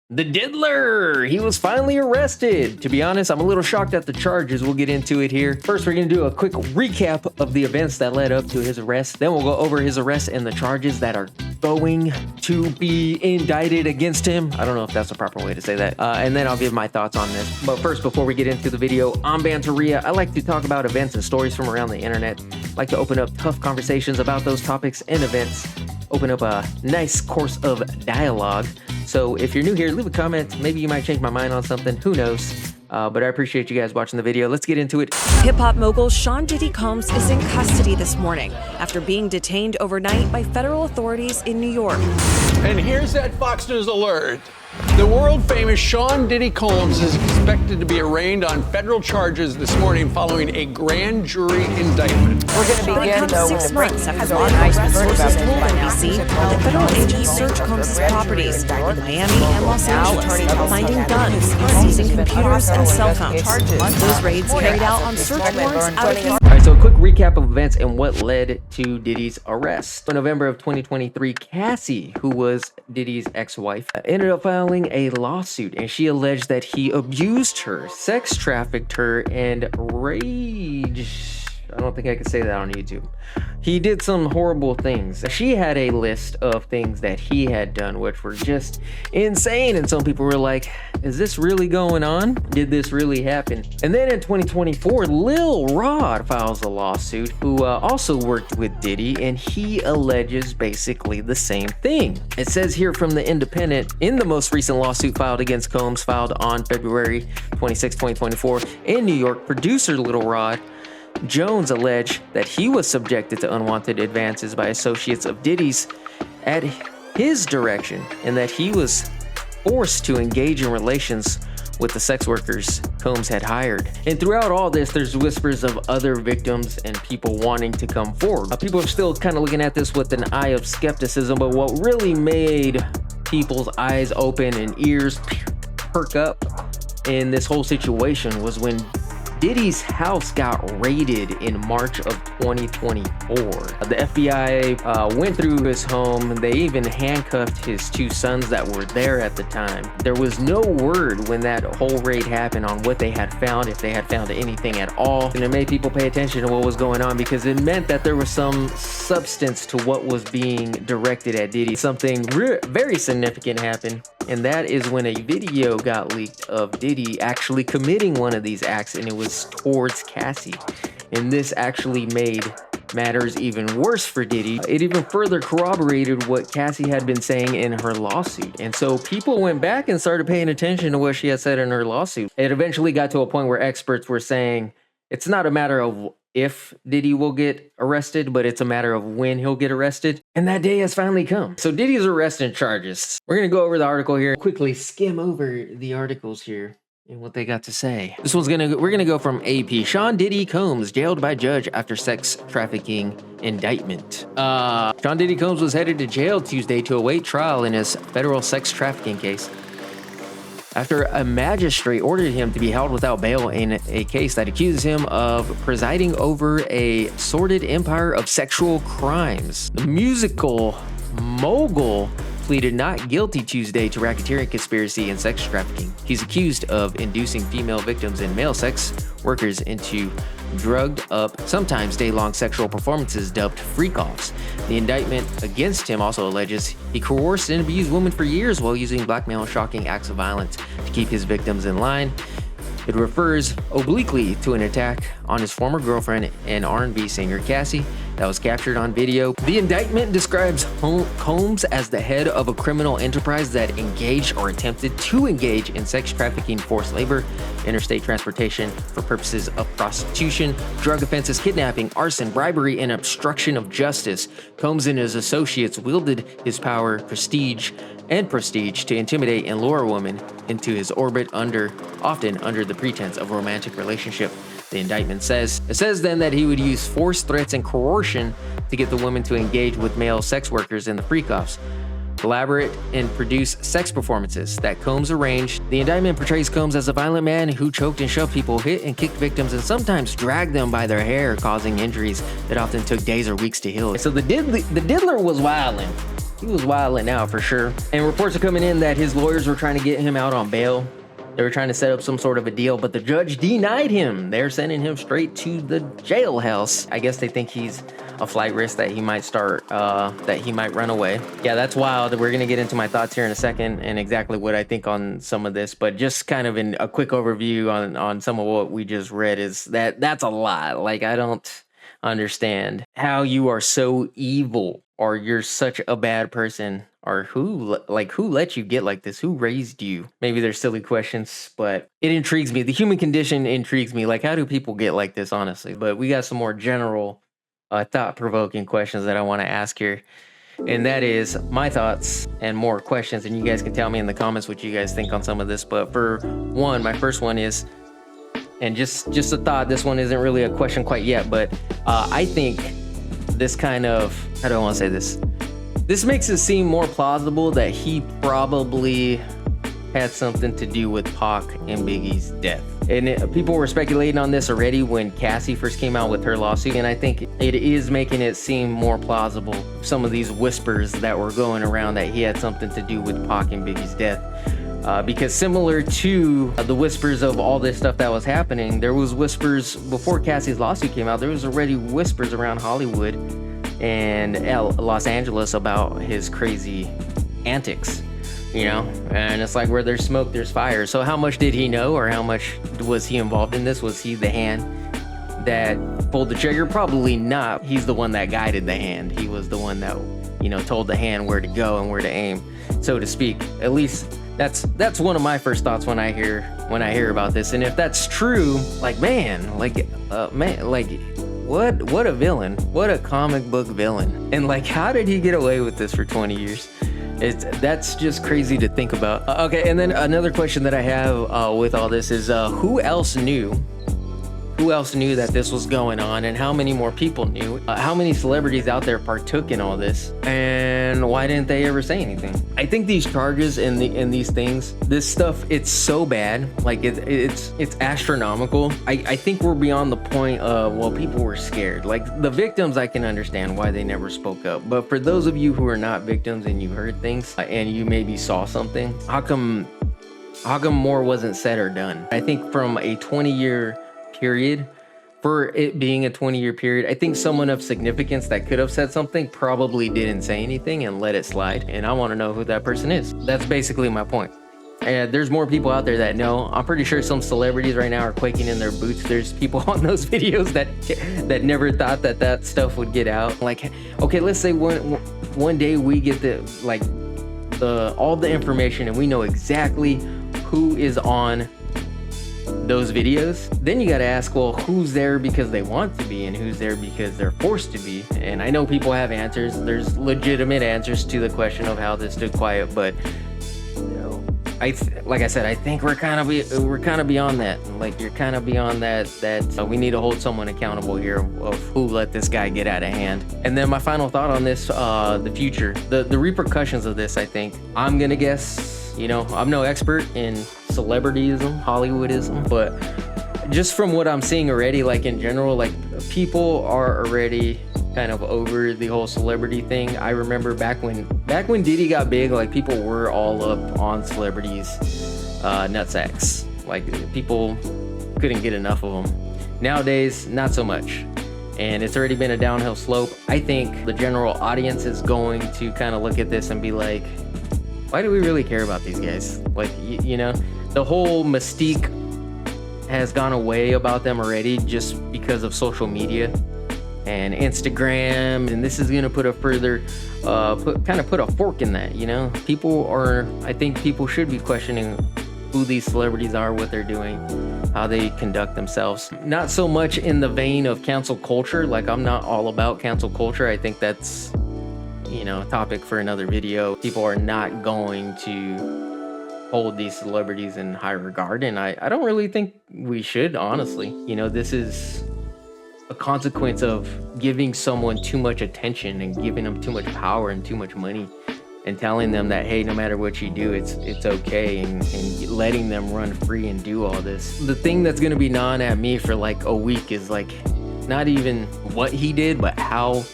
The Diddler, he was finally arrested. To be honest, I'm a little shocked at the charges. We'll get into it here. First, we're gonna do a quick recap of the events that led up to his arrest. Then we'll go over his arrest and the charges that are going to be indicted against him. I don't know if that's the proper way to say that. And then I'll give my thoughts on this. But first, before we get into the video, I'm Banteria. I like to talk about events and stories from around the internet. I like to open up tough conversations about those topics and events. Open up a nice course of dialogue. So if you're new here, leave a comment. Maybe you might change my mind on something. Who knows? But I appreciate you guys watching the video. Let's get into it. Hip-hop mogul Sean Diddy Combs is in custody this morning after being detained overnight by federal authorities in New York. And here's that Fox News alert. The world-famous Sean Diddy Combs is expected to be arraigned on federal charges this morning following a grand jury indictment. We're going to begin, but it comes 6 months after law enforcement sources told NBC that federal agents searched Combs' properties in Miami and Los Angeles, finding guns and seizing computers and cell phones. Those raids carried out on search warrants out of his... All right, so a quick recap of events and what led to Diddy's arrest. In November of 2023, Cassie, who was Diddy's ex-wife, ended up filing a lawsuit, and she alleged that he abused her, sex trafficked her, and I don't think I could say that on YouTube. He did some horrible things. She had a list of things that he had done, which were just insane. And some people were like, is this really going on? Did this really happen? And then in 2024, Lil Rod files a lawsuit, who also worked with Diddy, and he alleges basically the same thing. It says here from The Independent, in the most recent lawsuit filed against Combs, filed on February 26, 2024 in New York, producer Lil Rod Jones alleged that he was subjected to unwanted advances by associates of Diddy's at his direction, and that he was forced to engage in relations with the sex workers Combs had hired. And throughout all this, there's whispers of other victims and people wanting to come forward. People are still kind of looking at this with an eye of skepticism, but what really made people's eyes open and ears perk up in this whole situation was when Diddy's house got raided in March of 2024. The FBI went through his home. They even handcuffed his 2 sons that were there at the time. There was no word when that whole raid happened on what they had found, if they had found anything at all. And it made people pay attention to what was going on, because it meant that there was some substance to what was being directed at Diddy. Something very significant happened, and that is when a video got leaked of Diddy actually committing one of these acts, and it was towards Cassie. And this actually made matters even worse for Diddy. It even further corroborated what Cassie had been saying in her lawsuit. And so people went back and started paying attention to what she had said in her lawsuit. It eventually got to a point where experts were saying it's not a matter of if Diddy will get arrested, but it's a matter of when he'll get arrested. And that day has finally come. So Diddy's arrest and charges. We're gonna go over the article here, quickly skim over the articles here and what they got to say. We're gonna go from AP. Sean Diddy Combs jailed by judge after sex trafficking indictment. Sean Diddy Combs was headed to jail Tuesday to await trial in his federal sex trafficking case after a magistrate ordered him to be held without bail in a case that accuses him of presiding over a sordid empire of sexual crimes. The musical mogul pleaded not guilty Tuesday to racketeering, conspiracy, and sex trafficking. He's accused of inducing female victims and male sex workers into drugged up, sometimes day-long sexual performances dubbed freak-offs. The indictment against him also alleges he coerced and abused women for years while using blackmail and shocking acts of violence to keep his victims in line. It refers obliquely to an attack on his former girlfriend and R&B singer Cassie that was captured on video. The indictment describes Combs as the head of a criminal enterprise that engaged or attempted to engage in sex trafficking, forced labor, interstate transportation for purposes of prostitution, drug offenses, kidnapping, arson, bribery, and obstruction of justice. Combs and his associates wielded his power, prestige to intimidate and lure women into his orbit, often under the pretense of romantic relationship. The indictment says. It says then that he would use force, threats, and coercion to get the women to engage with male sex workers in the freak-offs, collaborate, and produce sex performances that Combs arranged. The indictment portrays Combs as a violent man who choked and shoved people, hit and kicked victims, and sometimes dragged them by their hair, causing injuries that often took days or weeks to heal. So the Diddler was wilding. wilding out for sure. And reports are coming in that his lawyers were trying to get him out on bail. They were trying to set up some sort of a deal, but the judge denied him. They're sending him straight to the jailhouse. I guess they think he's a flight risk, that he might run away. Yeah, that's wild. We're gonna get into my thoughts here in a second and exactly what I think on some of this, but just kind of in a quick overview on some of what we just read is that's a lot. Like, I don't understand how you are so evil, or you're such a bad person, or who let you get like this? Who raised you? Maybe they're silly questions, but it intrigues me. The human condition intrigues me. Like, how do people get like this, honestly? But we got some more general thought-provoking questions that I want to ask here. And that is my thoughts and more questions. And you guys can tell me in the comments what you guys think on some of this. But for one, my first one is, and just a thought, this one isn't really a question quite yet, but I think this kind of, how do I want to say this? This makes it seem more plausible that he probably had something to do with Pac and Biggie's death. And people were speculating on this already when Cassie first came out with her lawsuit, and I think it is making it seem more plausible, some of these whispers that were going around that he had something to do with Pac and Biggie's death. Because similar to the whispers of all this stuff that was happening, there was whispers before Cassie's lawsuit came out. There was already whispers around Hollywood and Los Angeles about his crazy antics, you know? And it's like, where there's smoke, there's fire. So how much did he know, or how much was he involved in this? Was he the hand that pulled the trigger? Probably not. He's the one that guided the hand. He was the one that, you know, told the hand where to go and where to aim, so to speak. At least that's one of my first thoughts when I hear about this. And if that's true, like, man, what a villain. What a comic book villain. And like, how did he get away with this for 20 years? That's just crazy to think about. Okay, and then another question that I have with all this is who else knew that this was going on, and how many more people knew? How many celebrities out there partook in all this, and why didn't they ever say anything? I think these charges and these things, this stuff, it's so bad. Like, it's astronomical. I think we're beyond the point of, well, people were scared. Like, the victims, I can understand why they never spoke up. But for those of you who are not victims and you heard things and you maybe saw something, how come more wasn't said or done? I think from a 20-year period, for it being a 20-year period, I think someone of significance that could have said something probably didn't say anything and let it slide. And I want to know who that person is. That's basically my point. And there's more people out there that know. I'm pretty sure some celebrities right now are quaking in their boots. There's people on those videos that never thought that stuff would get out. Like, okay, let's say one day we get all the information and we know exactly who is on those videos. Then you got to ask, well, who's there because they want to be, and who's there because they're forced to be? And I know people have answers. There's legitimate answers to the question of how this stood quiet, but like I said, I think we're kind of beyond that. Like, you're kind of beyond that we need to hold someone accountable here of who let this guy get out of hand. And then my final thought on this, the future, the repercussions of this. I think I'm gonna guess, you know, I'm no expert in celebrityism, Hollywoodism, but just from what I'm seeing already, like in general, like people are already kind of over the whole celebrity thing. I remember back when Diddy got big, like people were all up on celebrities, nutsacks. Like, people couldn't get enough of them. Nowadays, not so much. And it's already been a downhill slope. I think the general audience is going to kind of look at this and be like, why do we really care about these guys? Like, you know, the whole mystique has gone away about them already just because of social media and Instagram. And this is going to put a further, put a fork in that, you know? I think people should be questioning who these celebrities are, what they're doing, how they conduct themselves. Not so much in the vein of cancel culture. Like, I'm not all about cancel culture. I think that's, you know, a topic for another video. People are not going to hold these celebrities in high regard, and I don't really think we should, honestly. You know, this is a consequence of giving someone too much attention and giving them too much power and too much money, and telling them that, hey, no matter what you do, it's okay, and letting them run free and do all this. The thing that's gonna be gnawing at me for like a week is like, not even what he did, but how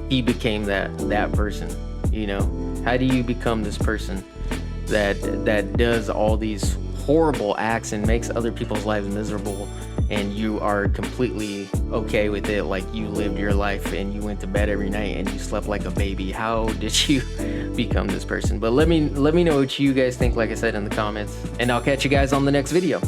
he became that person. You know, how do you become this person that does all these horrible acts and makes other people's lives miserable, and you are completely okay with it, like you lived your life and you went to bed every night and you slept like a baby? How did you become this person? But let me know what you guys think, like I said, in the comments, and I'll catch you guys on the next video.